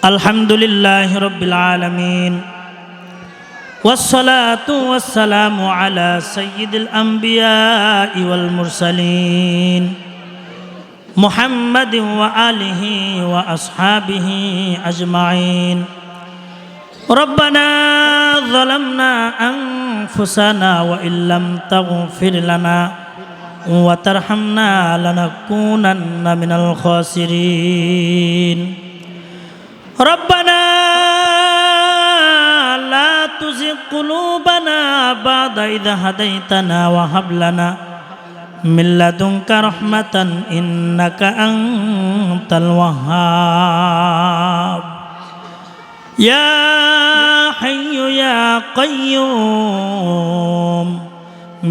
আলহামদুলিল্লাহি রাব্বিল আলামিন ওয়াসসালাতু ওয়াসসালামু আলা সাইয়্যিদিল আমবিয়াই ওয়াল মুরসালিন মুহাম্মাদিন ওয়া আলিহি ওয়া আসহাবিহি আজমাইন। রব্বানা যালামনা আনফুসানা ওয়া ইল্লাম তাগফির লানা ওয়া তারহামনা লানাকুনান্না মিনাল খাসিরিন। ربنا لا تزغ قلوبنا بعد إذ هديتنا وهب لنا من لدنك رحمة إنك أنت الوهاب يا حي يا قيوم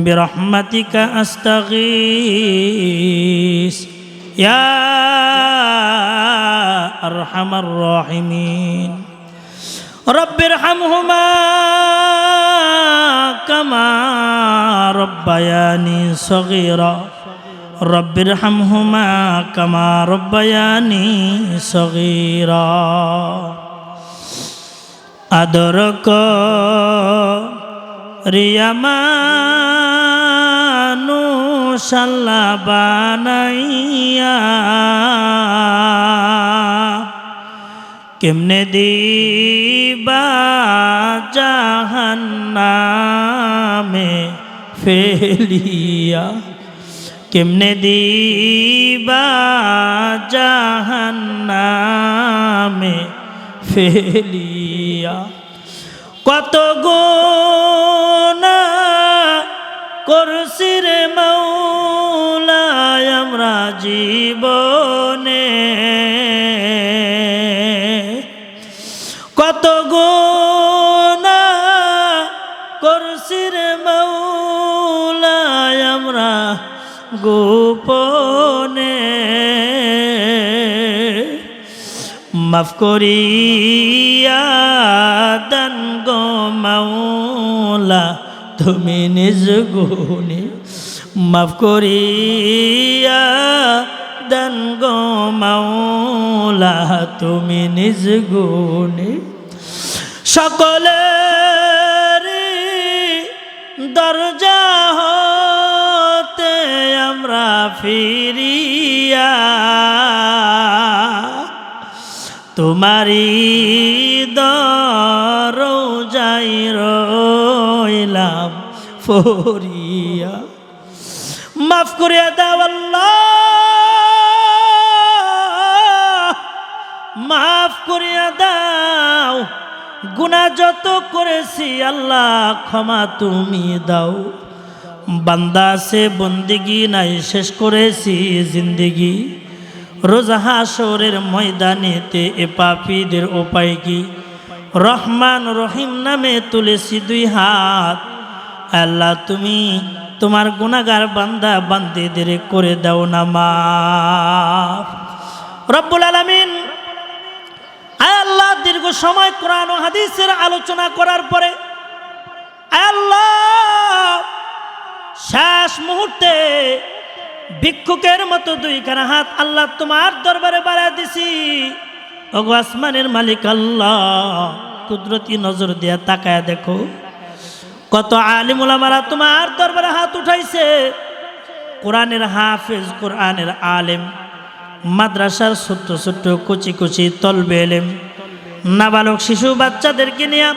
برحمتك أستغيث يا أرحم الراحمين رب ارحمهما كما ربياني صغيرا رب ارحمهما كما ربياني صغيرا أدرك রিয়ামানু শাল্লা বানাইয়া কেমনে দিবা জাহান্নামে ফেলিয়া কেমনে দিবা জাহান্নামে ফেলিয়া কত গুনাহ করছি রে মাওলা আমরা জীবনে কত গুনাহ করছি রে মাওলা আমরা গোপনে মাফ করিয়া দান গো মাওলা তুমি নিজ গুণে মাফ করিয়া দান গো মাওলা তুমি নিজ গুণে সকলের দরজা হতে আমরা ফিরিয়া তোমারি দরজায় রইলাম ফরিয়া মাফ করিয়া দাও আল্লাহ মাফ করিয়া দাও গুনাহ যত করেছি আল্লাহ ক্ষমা তুমি দাও বান্দা সে বন্দেগি নাই শেষ করেছি জিন্দেগি রোজ হাসরের ময়দানেতে এ পাপীদের উপায় কি রহমান রহিম নামে তুলেছি দুই হাত আল্লাহ তুমি তোমার গুনাহগার বান্দা বান্দীদের করে দাও না মাফ রব্বুল আলামিন। আল্লাহ দীর্ঘ সময় কোরআন ও হাদিসের আলোচনা করার পরে আল্লাহ শেষ মুহূর্তে ভিক্ষুকের মতো দুইখানা হাত আল্লাহ তোমার দরবারে বাড়ায় দিছি। ওগো আসমানের মালিক আল্লাহ কুদরতি নজর দিয়া তাকায় দেখো কত আলিম উলামারা তোমার দরবারে হাত উঠাইছে। কোরআনের হাফেজ কোরআনের আলেম মাদ্রাসার ছোট্ট ছোট্ট কুচি কুচি তলবে এলেম নাবালক শিশু বাচ্চাদেরকে নিয়ে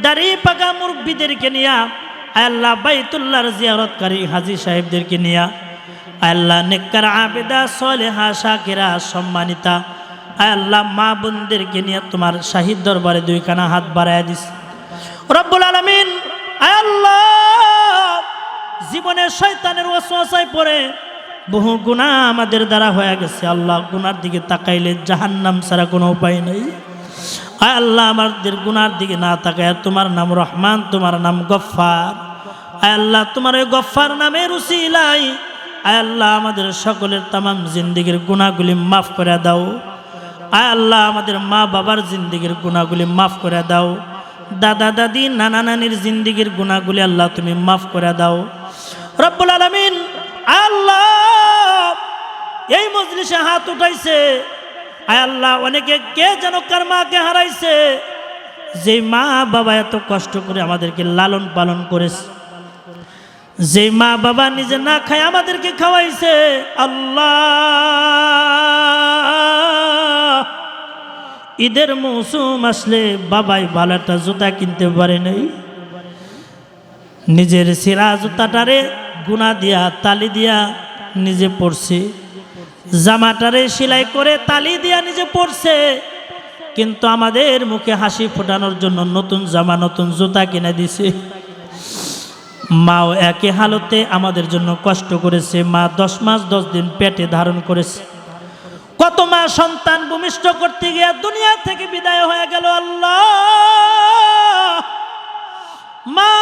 দাড়ি পাকা মুরব্বীদেরকে নিয়ে আল্লাহ বাইতুল্লাহর জিয়ারতকারী হাজী সাহেবদেরকে নিয়ে আল্লাহ নেককার আবেদা সলেহা শাকিরা সম্মানিতা আল্লাহ মা বোনদেরকে নিয়ে তোমার শাহিদ দরবারে দুইখানা হাত বাড়ায় দিস রব্বুল আলামিন। আল্লাহ জীবনের শয়তানের ওয়াসওয়াসায় পড়ে বহু গুনাহ আমাদের দ্বারা হয়ে গেছে আল্লাহ গুনার দিকে তাকাইলে জাহান্নাম ছাড়া কোনো উপায় নেই। আল্লাহ আমাদের গুনার দিকে না তাকায় তোমার নাম রহমান তোমার নাম গফফার আল্লাহ তোমার ওই গফফার নামের উসিলায় আল্লাহ আমাদের সকলের তামাম জিন্দেগির গুনাহগুলি মাফ করে দাও। আল্লাহ আমাদের মা বাবার জিন্দেগির গুনাহগুলি মাফ করে দাও। দাদা দাদি নানা নানির জিন্দেগির গুনাহগুলি আল্লাহ তুমি মাফ করে দাও রব্বুল আলামিন। আল্লাহ এই মজলিসে হাত উঠাইছে আয় আল্লাহ, অনেকে কে যেন কার মাকে হারাইছে, যে মা বাবা এত কষ্ট করে আমাদেরকে লালন পালন করেছে, যে মা বাবা নিজে না খায় আমাদেরকে খাওয়াইছে। আল্লাহ, ঈদের মৌসুম আসলে বাবাই ভালো একটা জুতা কিনতে পারে নাই, নিজের সেরা জুতাটারে গুনা দিয়া তালি দিয়া নিজে পরছে, জামাটারে সেলাই করে তালি দিয়া নিজে পরছে, কিন্তু আমাদের মুখে হাসি ফোটানোর জন্য নতুন জামা নতুন জুতা কিনে দিছে। মাও একই হালতে আমাদের জন্য কষ্ট করেছে। মা 10 মাস 10 দিন পেটে ধারণ করেছে। কত মা সন্তান ভূমিষ্ঠ করতে গিয়ে দুনিয়া থেকে বিদায় হয়ে গেল। আল্লাহ, মা,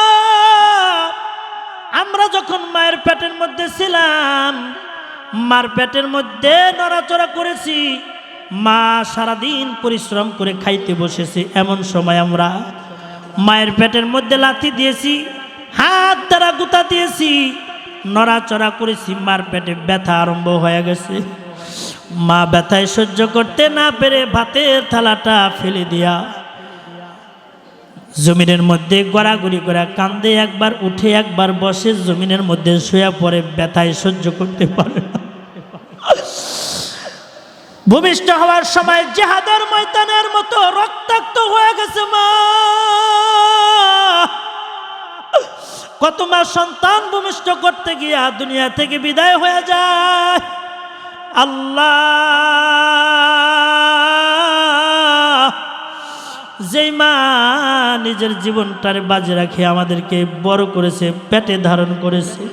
আমরা যখন মায়ের পেটের মধ্যে ছিলাম, মার পেটের মধ্যে নড়াচড়া করেছি, মা সারাদিন পরিশ্রম করে খাইতে বসেছে, এমন সময় আমরা মায়ের পেটের মধ্যে লাথি দিয়েছি, হাত দ্বারা গুতা দিয়েছি, নড়াচড়া করেছি, মার পেটে ব্যথা আরম্ভ হয়ে গেছে। মা ব্যথায় সহ্য করতে না পেরে ভাতের থালাটা ফেলে দিয়া জমিনের মধ্যে গড়াগড়ি করে কান্দে, একবার উঠে একবার বসে, জমিনের মধ্যে শুয়ে পড়ে, ব্যথায় সহ্য করতে পারে না। ভূমিষ্ঠ হওয়ার সময় জিহাদের ময়দানের মতো রক্তাক্ত হয়ে গেছে মা। কত মা সন্তান ভূমিষ্ঠ করতে গিয়া দুনিয়া থেকে বিদায় হয়ে যায়। আল্লাহ, যেই মা নিজের জীবনটার বাজে রাখে আমাদেরকে বড় করেছে, পেটে ধারণ করেছে,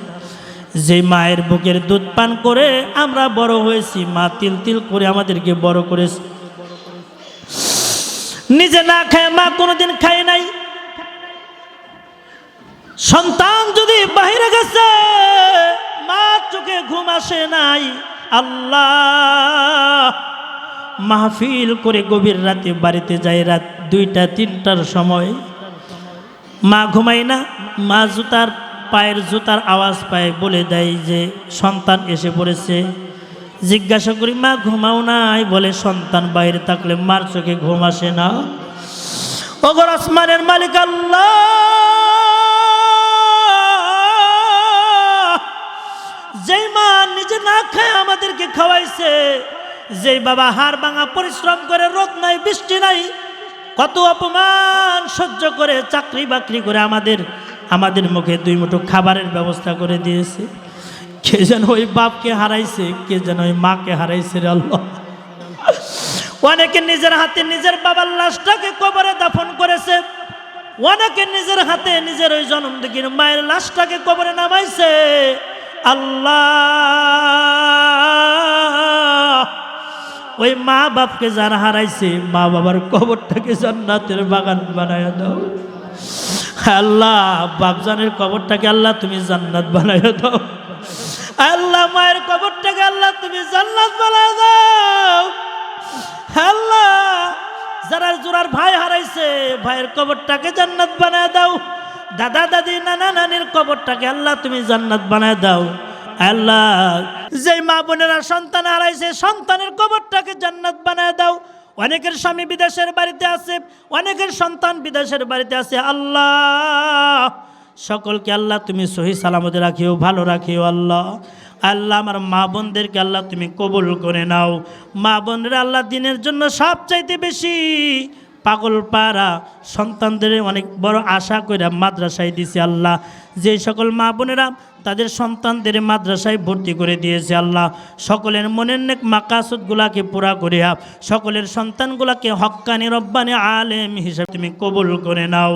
যে মায়ের বুকের দুধ পান করে আমরা বড় হয়েছি, মা তিল তিল করে আমাদেরকে বড় করেছে। নিজে না খায় মা কোনোদিন খায় নাই। সন্তান যদি বাহিরে গেছে, মা চোখে ঘুম আসে নাই। আল্লাহ, মাহফিল করে গভীর রাতে বাড়িতে যায়, রাত 2টা-3টার সময়, মা ঘুমায় না। মা জুতার পায়ের জুতার আওয়াজ পায়, বলে দেয় যে সন্তান এসে পড়েছে। জিজ্ঞাসা করি, মা ঘুমাও নাই? বলে সন্তান বাইরে থাকলে মার চোখে ঘুম আসে না। ওগো আসমানের মালিক আল্লাহ, যেই মা নিজে না খায় আমাদেরকে খাওয়াইছে, যেই বাবা হাড় ভাঙা পরিশ্রম করে, রোদ নাই বৃষ্টি নাই, কত অপমান সহ্য করে চাকরি বাকরি করে আমাদের মুখে 2 মুঠো খাবারের ব্যবস্থা করে দিয়েছে, কে যেন ওই বাপকে হারাইছে, কে যেন ওই মাকে হারাইছে রে আল্লাহ। অনেকে নিজের হাতে নিজের বাবার লাশটাকে কবরে দাফন করেছে, অনেকে নিজের হাতে নিজের ওই জন্ম দিকের মায়ের লাশটাকে কবরে নামাইছে। আল্লাহ, ওই মা বাপকে যারা হারাইছে, মা বাবার কবরটাকে জান্নাতের বাগান বানায়া দাও। আল্লাহ, বাপজানের কবরটাকে আল্লাহ তুমি জান্নাত বানায়া দাও। আল্লাহ, মায়ের কবরটাকে আল্লাহ তুমি জান্নাত বানায়া দাও। আল্লাহ, যারা জোড়ার ভাই হারাইছে, ভাইয়ের কবরটাকে জান্নাত বানায়া দাও। দাদা দাদি নানা নানির কবরটাকে আল্লাহ তুমি জান্নাত বানায় দাও। আল্লাহ, যেই মা বোনেরা সন্তান হারাইছে, সন্তানের কবরটাকে জান্নাত বানায় দাও। অনেকের স্বামী বিদেশের বাড়িতে আছে, অনেকের সন্তান বিদেশের বাড়িতে আছে। আল্লাহ, সকলকে আল্লাহ তুমি সহি সালামতে রাখিও, ভালো রাখিও। আল্লাহ, আল্লাহ, আমার মা বোনদেরকে আল্লাহ তুমি কবুল করে নাও। মা বোনরা আল্লাহ দিনের জন্য সবচাইতে বেশি পাগল পারা, সন্তানদের অনেক বড় আশা করে মাদ্রাসায় দিছে। আল্লাহ, যে সকল মা বোনেরা তাদের সন্তানদের মাদ্রাসায় ভর্তি করে দিয়েছে, আল্লাহ সকলের মনের নেক মাকাসুদগুলাকে পুরা করে সকলের সন্তানগুলাকে হক্কানি রব্বানি আলেম হিসেবে তুমি কবুল করে নাও।